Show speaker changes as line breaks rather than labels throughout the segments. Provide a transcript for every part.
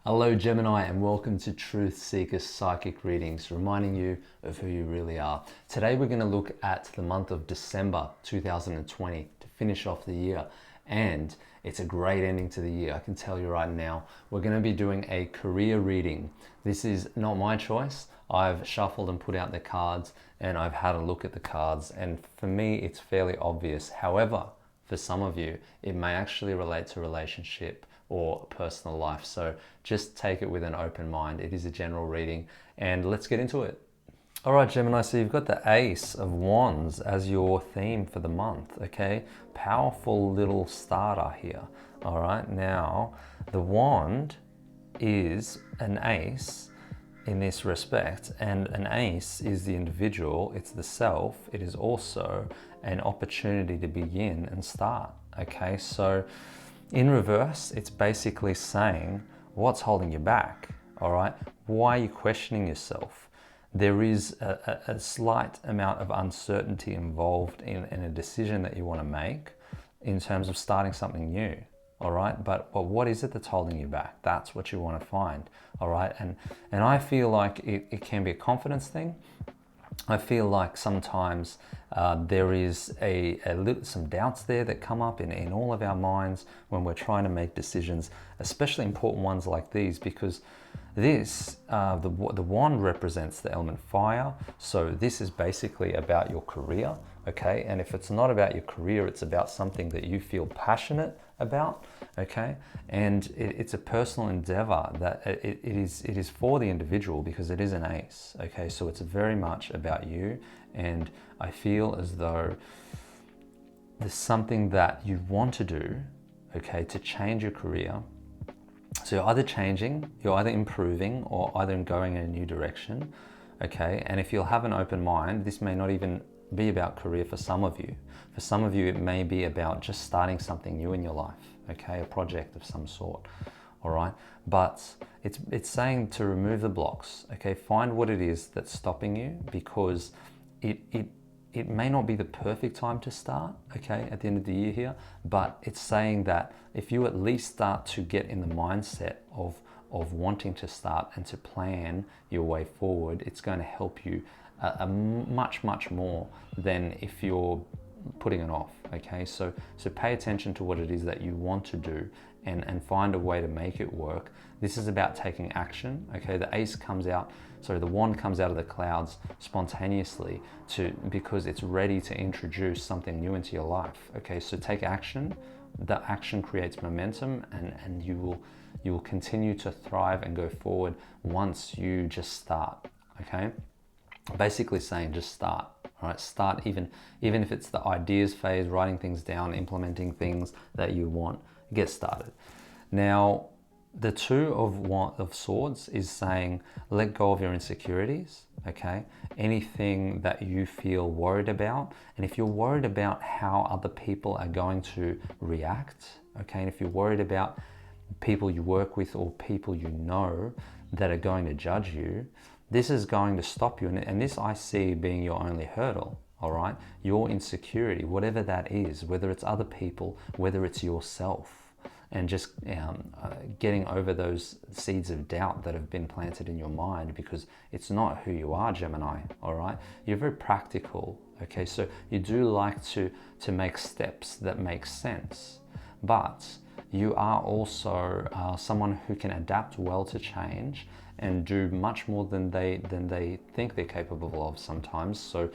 Hello Gemini, and welcome to Truth Seeker Psychic Readings, reminding you of who you really are. Today we're going to look at the month of December 2020 to finish off the year, and it's a great ending to the year. I can tell you right now, we're going to be doing a career reading. This is not my choice. I've shuffled and put out the cards and I've had a look at the cards, and for me it's fairly obvious. However, for some of you, it may actually relate to relationship or personal life. So just take it with an open mind. It is a general reading, and let's get into it. All right, Gemini, so you've got the Ace of Wands as your theme for the month, okay? Powerful little starter here, all right? Now, the wand is an ace in this respect, and an ace is the individual, it's the self. It is also an opportunity to begin and start, okay? So in reverse, it's basically saying, what's holding you back, all right? Why are you questioning yourself? There is a slight amount of uncertainty involved in a decision that you want to make in terms of starting something new, all right? But what is it that's holding you back? That's what you want to find, all right? And I feel like it can be a confidence thing. I feel like sometimes there is some doubts there that come up in all of our minds when we're trying to make decisions, especially important ones like these, because this, the wand represents the element fire. So this is basically about your career, okay? And if it's not about your career, it's about something that you feel passionate about, okay? And it's a personal endeavor that it is for the individual, because it is an ace, okay? So it's very much about you, and I feel as though there's something that you want to do, okay, to change your career. So you're either changing, you're either improving, or either going in a new direction, okay? And if you'll have an open mind, this may not even be about career for some of you. For some of you, it may be about just starting something new in your life, okay? A project of some sort, all right? But it's saying to remove the blocks, okay? Find what it is that's stopping you, because it may not be the perfect time to start, okay, at the end of the year here, but it's saying that if you at least start to get in the mindset of wanting to start and to plan your way forward, it's going to help you much more than if you're putting it off, okay? So pay attention to what it is that you want to do, and find a way to make it work. This is about taking action, okay? The wand comes out of the clouds spontaneously because it's ready to introduce something new into your life, okay? So take action. The action creates momentum, and you will continue to thrive and go forward once you just start, okay? Basically saying just start, all right? Start even if it's the ideas phase, writing things down, implementing things that you want. Get started. Now, the Two of Swords is saying, let go of your insecurities, okay? Anything that you feel worried about. And if you're worried about how other people are going to react, okay? And if you're worried about people you work with or people you know that are going to judge you, this is going to stop you. And this I see being your only hurdle, all right? Your insecurity, whatever that is, whether it's other people, whether it's yourself, and just getting over those seeds of doubt that have been planted in your mind, because it's not who you are, Gemini, all right? You're very practical, okay? So you do like to make steps that make sense, but you are also someone who can adapt well to change and do much more than they think they're capable of sometimes. So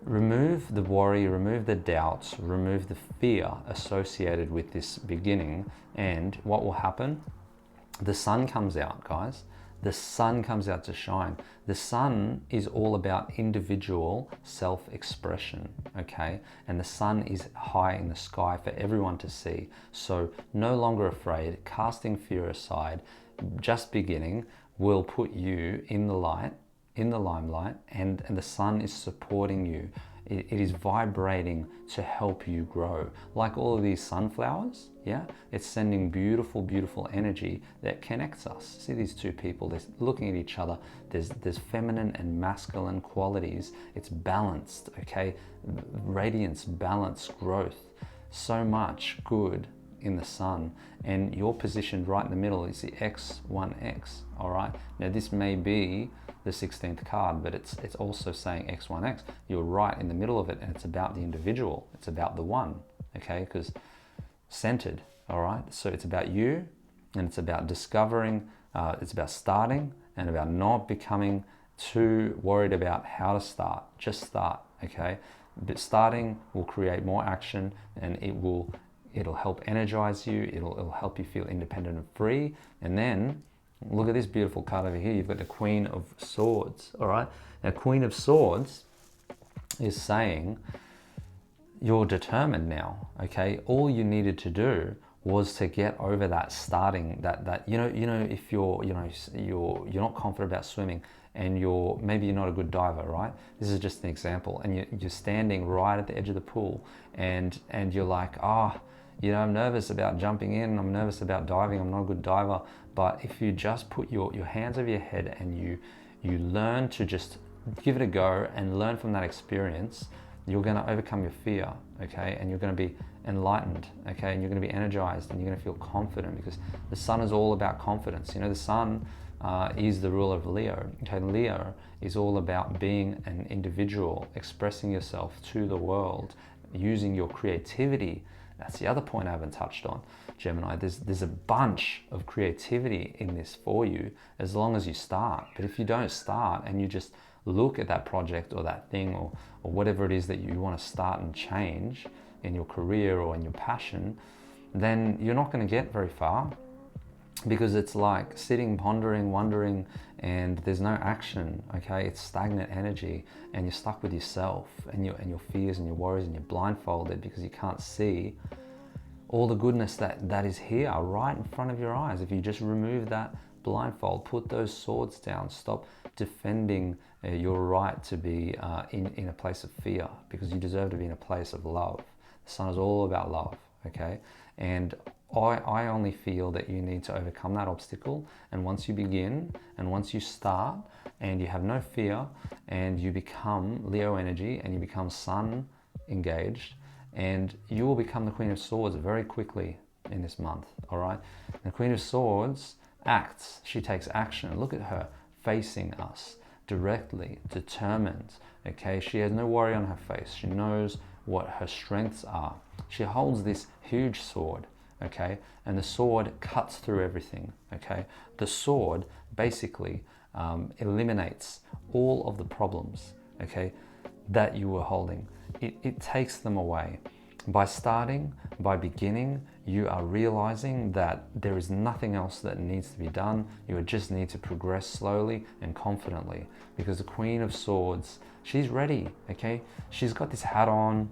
remove the worry, remove the doubts, remove the fear associated with this beginning, and what will happen? The sun comes out, guys. The sun comes out to shine. The sun is all about individual self-expression, okay? And the sun is high in the sky for everyone to see. So no longer afraid, casting fear aside, just beginning will put you in the light, in the limelight, and the sun is supporting you. It is vibrating to help you grow. Like all of these sunflowers, yeah? It's sending beautiful energy that connects us. See these two people, they're looking at each other. There's feminine and masculine qualities. It's balanced, okay? Radiance, balance, growth. So much good in the sun, and you're positioned right in the middle. Is the X1X, all right? Now this may be the 16th card, but it's also saying X1X. You're right in the middle of it, and it's about the individual. It's about the one, okay? Because centered, all right? So it's about you, and it's about discovering, it's about starting, and about not becoming too worried about how to start. Just start, okay? But starting will create more action, and it'll help energize you. It'll help you feel independent and free. And then look at this beautiful card over here. You've got the Queen of Swords, all right? Now, Queen of Swords is saying you're determined now, okay? All you needed to do was to get over that starting, that you know, if you're not confident about swimming, and maybe you're not a good diver, right? This is just an example, and you're standing right at the edge of the pool, and you're like, I'm nervous about jumping in, I'm nervous about diving, I'm not a good diver. But if you just put your hands over your head and you learn to just give it a go and learn from that experience, you're going to overcome your fear, okay? And you're going to be enlightened, okay? And you're going to be energized, and you're going to feel confident, because the sun is all about confidence. The sun is the ruler of Leo. Okay, Leo is all about being an individual, expressing yourself to the world, using your creativity. That's the other point I haven't touched on, Gemini. There's a bunch of creativity in this for you, as long as you start. But if you don't start, and you just look at that project or that thing or whatever it is that you want to start and change in your career or in your passion, then you're not going to get very far, because it's like sitting, pondering, wondering, and there's no action, okay? It's stagnant energy, and you're stuck with yourself and your fears and your worries, and you're blindfolded because you can't see all the goodness that is here right in front of your eyes. If you just remove that blindfold, put those swords down, stop defending your right to be in a place of fear, because you deserve to be in a place of love. The sun is all about love, okay? And I only feel that you need to overcome that obstacle, and once you begin, and once you start, and you have no fear, and you become Leo energy, and you become sun engaged, and you will become the Queen of Swords very quickly in this month, all right? The Queen of Swords acts, she takes action. Look at her facing us directly, determined, okay? She has no worry on her face. She knows what her strengths are. She holds this huge sword, okay? And the sword cuts through everything, okay? The sword basically eliminates all of the problems, okay, that you were holding. It takes them away. By starting, by beginning, you are realizing that there is nothing else that needs to be done. You just need to progress slowly and confidently, because the Queen of Swords, she's ready, okay? She's got this hat on,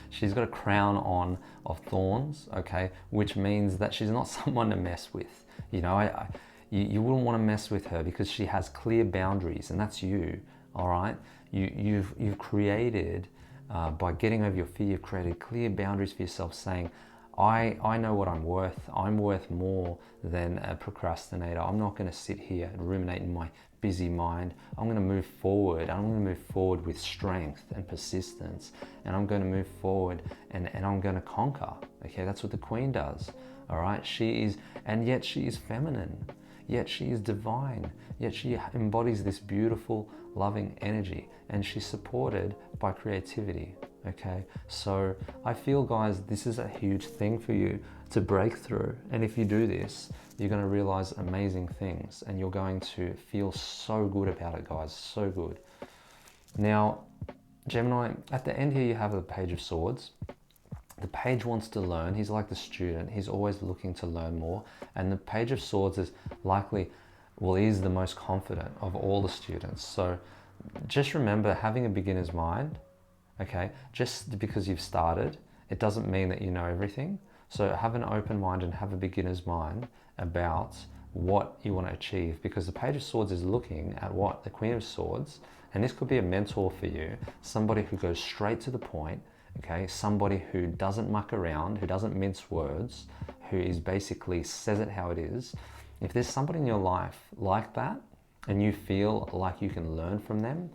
she's got a crown on of thorns, okay, which means that she's not someone to mess with. You wouldn't want to mess with her, because she has clear boundaries, and that's you, all right? You've created, by getting over your fear, you've created clear boundaries for yourself, saying, I know what I'm worth. I'm worth more than a procrastinator. I'm not going to sit here and ruminate in my busy mind. I'm going to move forward. I'm going to move forward with strength and persistence, and I'm going to move forward, and I'm going to conquer. Okay, that's what the Queen does. All right, she is, and yet she is feminine, yet she is divine, yet she embodies this beautiful, loving energy, and she's supported by creativity. Okay, so I feel, guys, this is a huge thing for you to break through, and if you do this, you're going to realize amazing things, and you're going to feel so good about it, guys, so good. Now, Gemini, at the end here you have the Page of Swords. The page wants to learn. He's like the student. He's always looking to learn more, and the Page of Swords is likely, well, he's the most confident of all the students. So just remember, having a beginner's mind, okay, just because you've started, it doesn't mean that you know everything. So have an open mind and have a beginner's mind about what you want to achieve, because the Page of Swords is looking at what the Queen of Swords, and this could be a mentor for you, somebody who goes straight to the point, okay, somebody who doesn't muck around, who doesn't mince words, who is basically says it how it is. If there's somebody in your life like that, and you feel like you can learn from them,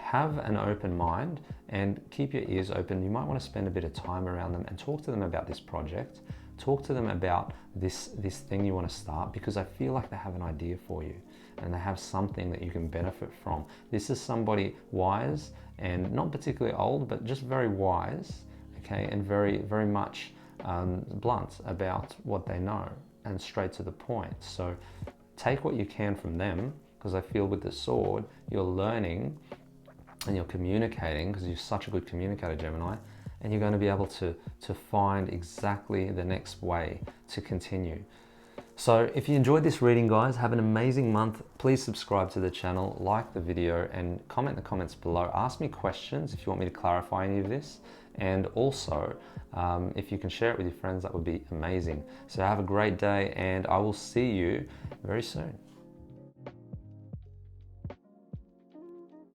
have an open mind and keep your ears open. You might want to spend a bit of time around them and talk to them about this project. Talk to them about this thing you want to start, because I feel like they have an idea for you and they have something that you can benefit from. This is somebody wise and not particularly old, but just very wise, okay, and very, very much blunt about what they know and straight to the point. So take what you can from them, because I feel with the sword, you're learning and you're communicating, because you're such a good communicator, Gemini, and you're going to be able to find exactly the next way to continue. So if you enjoyed this reading, guys, have an amazing month. Please subscribe to the channel, like the video, and comment in the comments below. Ask me questions if you want me to clarify any of this. And also, if you can share it with your friends, that would be amazing. So have a great day, and I will see you very soon.